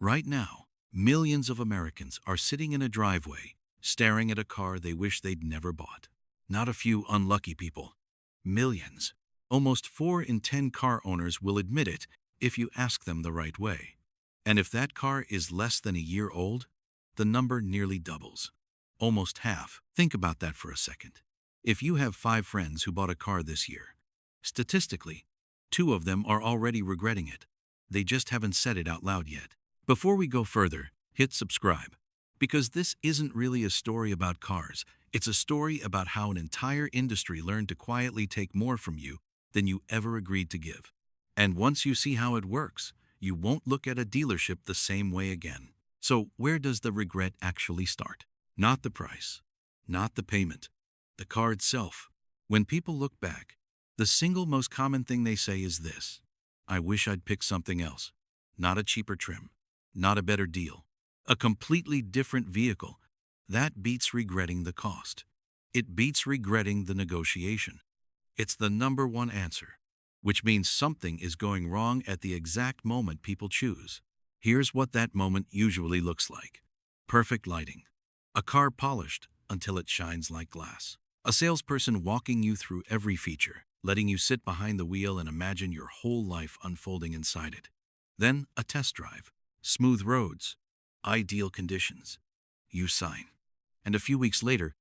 Right now, millions of Americans are sitting in a driveway, staring at a car they wish they'd never bought. Not a few unlucky people. Millions. Almost 4 in 10 car owners will admit it if you ask them the right way. And if that car is less than a year old, the number nearly doubles. Almost half. Think about that for a second. If you have 5 friends who bought a car this year, statistically, 2 of them are already regretting it. They just haven't said it out loud yet. Before we go further, hit subscribe. Because this isn't really a story about cars. It's a story about how an entire industry learned to quietly take more from you than you ever agreed to give. And once you see how it works, you won't look at a dealership the same way again. So where does the regret actually start? Not the price, not the payment, the car itself. When people look back, the single most common thing they say is this: I wish I'd picked something else. Not a cheaper trim, not a better deal, a completely different vehicle. That beats regretting the cost. It beats regretting the negotiation. It's the number one answer, which means something is going wrong at the exact moment people choose. Here's what that moment usually looks like. Perfect lighting. A car polished until it shines like glass. A salesperson walking you through every feature, letting you sit behind the wheel and imagine your whole life unfolding inside it. Then a test drive. Smooth roads. Ideal conditions. You sign. And a few weeks later,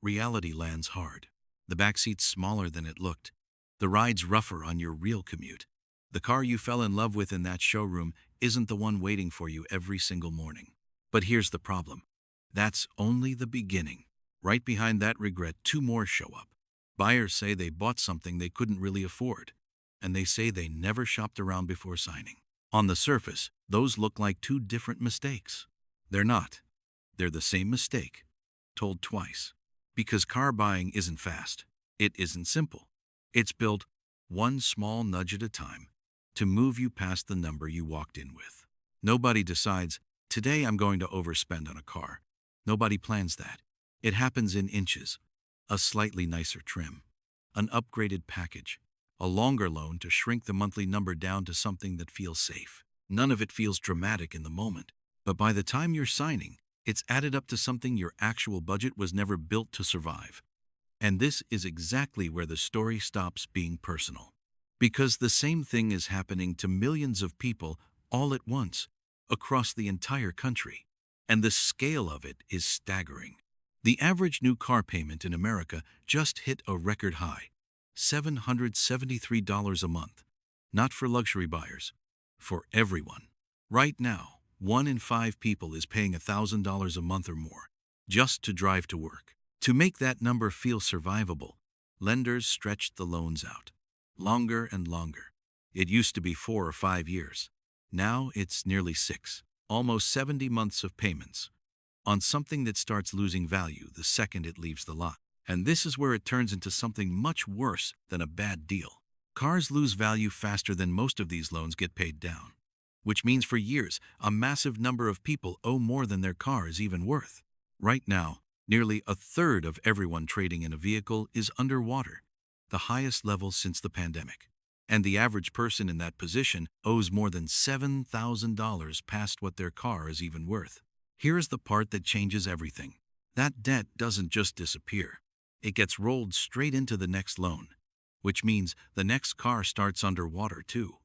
reality lands hard. The backseat's smaller than it looked. The ride's rougher on your real commute. The car you fell in love with in that showroom isn't the one waiting for you every single morning. But here's the problem. That's only the beginning. Right behind that regret, 2 more show up. Buyers say they bought something they couldn't really afford, and they say they never shopped around before signing. On the surface, those look like 2 different mistakes. They're not. They're the same mistake, told twice. Because car buying isn't fast. It isn't simple. It's built one small nudge at a time to move you past the number you walked in with. Nobody decides, today I'm going to overspend on a car. Nobody plans that. It happens in inches. A slightly nicer trim, an upgraded package, a longer loan to shrink the monthly number down to something that feels safe. None of it feels dramatic in the moment, but by the time you're signing, it's added up to something your actual budget was never built to survive. And this is exactly where the story stops being personal. Because the same thing is happening to millions of people all at once, across the entire country. And the scale of it is staggering. The average new car payment in America just hit a record high, $773 a month. Not for luxury buyers, for everyone. Right now, 1 in 5 people is paying $1,000 a month or more, just to drive to work. To make that number feel survivable, lenders stretched the loans out. Longer and longer. It used to be 4 or 5 years. Now it's nearly 6. Almost 70 months of payments on something that starts losing value the second it leaves the lot. And this is where it turns into something much worse than a bad deal. Cars lose value faster than most of these loans get paid down, which means for years, a massive number of people owe more than their car is even worth. Right now, nearly a third of everyone trading in a vehicle is underwater, the highest level since the pandemic. And the average person in that position owes more than $7,000 past what their car is even worth. Here's the part that changes everything. That debt doesn't just disappear. It gets rolled straight into the next loan, which means the next car starts underwater too,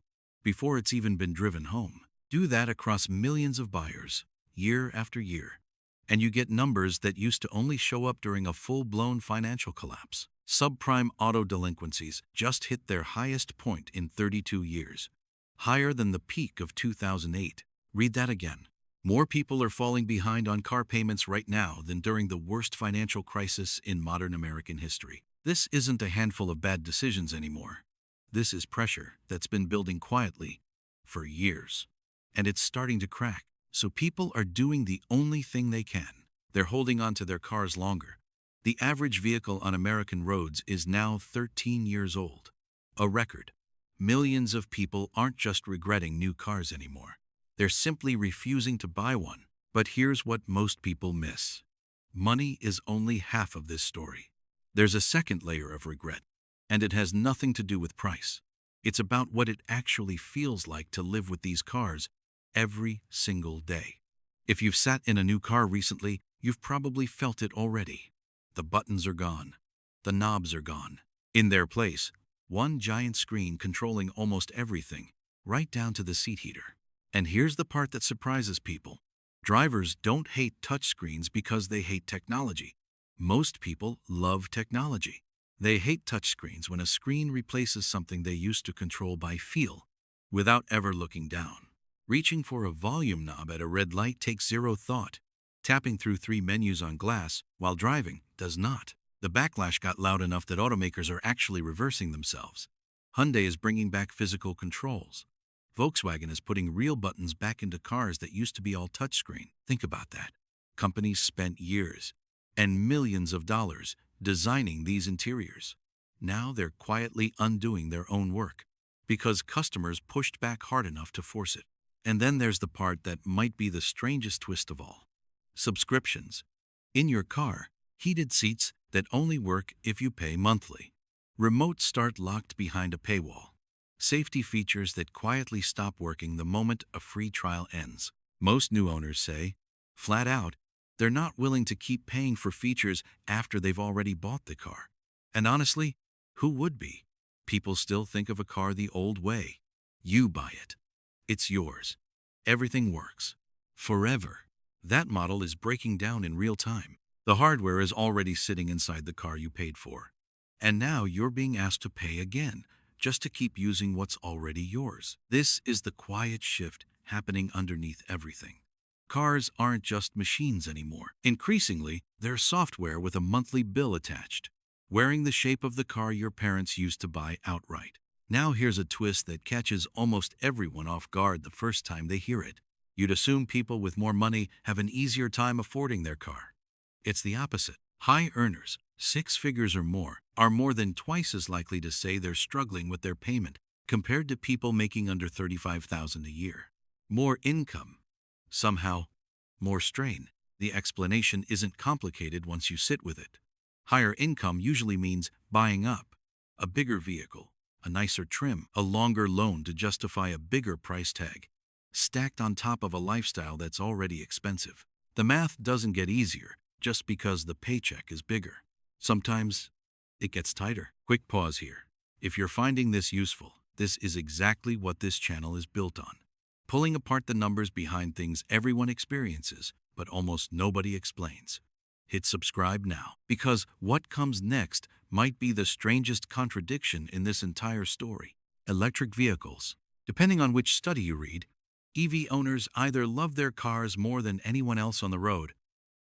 before it's even been driven home. Do that across millions of buyers, year after year, and you get numbers that used to only show up during a full-blown financial collapse. Subprime auto delinquencies just hit their highest point in 32 years, higher than the peak of 2008. Read that again. More people are falling behind on car payments right now than during the worst financial crisis in modern American history. This isn't a handful of bad decisions anymore. This is pressure that's been building quietly for years. And it's starting to crack. So people are doing the only thing they can. They're holding on to their cars longer. The average vehicle on American roads is now 13 years old. A record. Millions of people aren't just regretting new cars anymore. They're simply refusing to buy one. But here's what most people miss. Money is only half of this story. There's a second layer of regret, and it has nothing to do with price. It's about what it actually feels like to live with these cars every single day. If you've sat in a new car recently, you've probably felt it already. The buttons are gone. The knobs are gone. In their place, one giant screen controlling almost everything, right down to the seat heater. And here's the part that surprises people. Drivers don't hate touchscreens because they hate technology. Most people love technology. They hate touchscreens when a screen replaces something they used to control by feel, without ever looking down. Reaching for a volume knob at a red light takes zero thought. Tapping through 3 menus on glass while driving does not. The backlash got loud enough that automakers are actually reversing themselves. Hyundai is bringing back physical controls. Volkswagen is putting real buttons back into cars that used to be all touchscreen. Think about that. Companies spent years and millions of dollars designing these interiors. Now they're quietly undoing their own work because customers pushed back hard enough to force it. And then there's the part that might be the strangest twist of all. Subscriptions. In your car, heated seats that only work if you pay monthly. Remote start locked behind a paywall. Safety features that quietly stop working the moment a free trial ends. Most new owners say, flat out, they're not willing to keep paying for features after they've already bought the car. And honestly, who would be? People still think of a car the old way. You buy it. It's yours. Everything works. Forever. That model is breaking down in real time. The hardware is already sitting inside the car you paid for. And now you're being asked to pay again, just to keep using what's already yours. This is the quiet shift happening underneath everything. Cars aren't just machines anymore. Increasingly, they're software with a monthly bill attached, wearing the shape of the car your parents used to buy outright. Now here's a twist that catches almost everyone off guard the first time they hear it. You'd assume people with more money have an easier time affording their car. It's the opposite. High earners, 6 figures or more, are more than twice as likely to say they're struggling with their payment compared to people making under $35,000 a year. More income. Somehow, more strain. The explanation isn't complicated once you sit with it. Higher income usually means buying up a bigger vehicle, a nicer trim, a longer loan to justify a bigger price tag, stacked on top of a lifestyle that's already expensive. The math doesn't get easier just because the paycheck is bigger. Sometimes it gets tighter. Quick pause here. If you're finding this useful, this is exactly what this channel is built on. Pulling apart the numbers behind things everyone experiences, but almost nobody explains. Hit subscribe now, because what comes next might be the strangest contradiction in this entire story. Electric vehicles. Depending on which study you read, EV owners either love their cars more than anyone else on the road,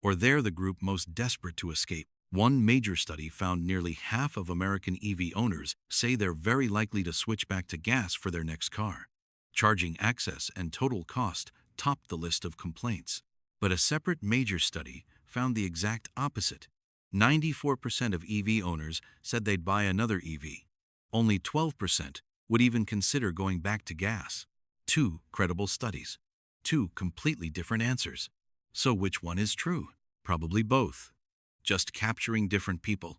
or they're the group most desperate to escape. One major study found nearly half of American EV owners say they're very likely to switch back to gas for their next car. Charging access and total cost topped the list of complaints. But a separate major study found the exact opposite. 94% of EV owners said they'd buy another EV. Only 12% would even consider going back to gas. 2 credible studies. 2 completely different answers. So which one is true? Probably both. Just capturing different people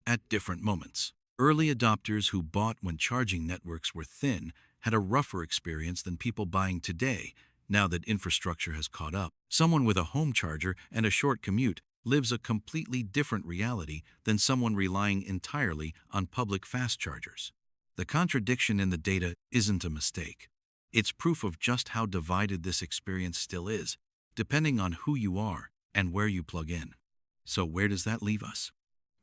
at different moments. Early adopters who bought when charging networks were thin had a rougher experience than people buying today now that infrastructure has caught up. Someone with a home charger and a short commute lives a completely different reality than someone relying entirely on public fast chargers. The contradiction in the data isn't a mistake. It's proof of just how divided this experience still is, depending on who you are and where you plug in. So where does that leave us?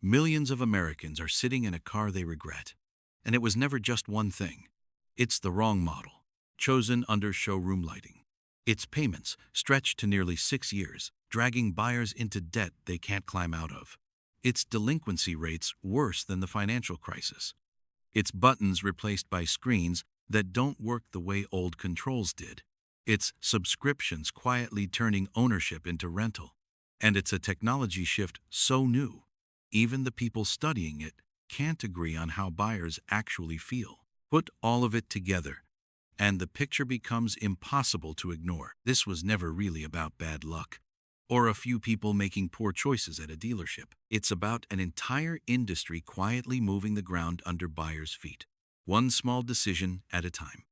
Millions of Americans are sitting in a car they regret. And it was never just one thing. It's the wrong model, chosen under showroom lighting. Its payments stretched to nearly 6 years, dragging buyers into debt they can't climb out of. Its delinquency rates worse than the financial crisis. Its buttons replaced by screens that don't work the way old controls did. Its subscriptions quietly turning ownership into rental. And it's a technology shift so new, even the people studying it can't agree on how buyers actually feel. Put all of it together, and the picture becomes impossible to ignore. This was never really about bad luck, or a few people making poor choices at a dealership. It's about an entire industry quietly moving the ground under buyers' feet, one small decision at a time.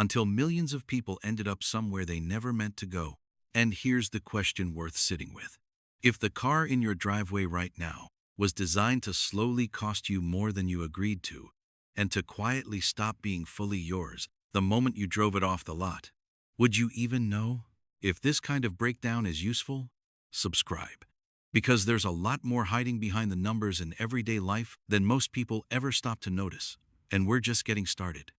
until millions of people ended up somewhere they never meant to go. And here's the question worth sitting with. If the car in your driveway right now was designed to slowly cost you more than you agreed to, and to quietly stop being fully yours the moment you drove it off the lot, would you even know? If this kind of breakdown is useful, subscribe. Because there's a lot more hiding behind the numbers in everyday life than most people ever stop to notice. And we're just getting started.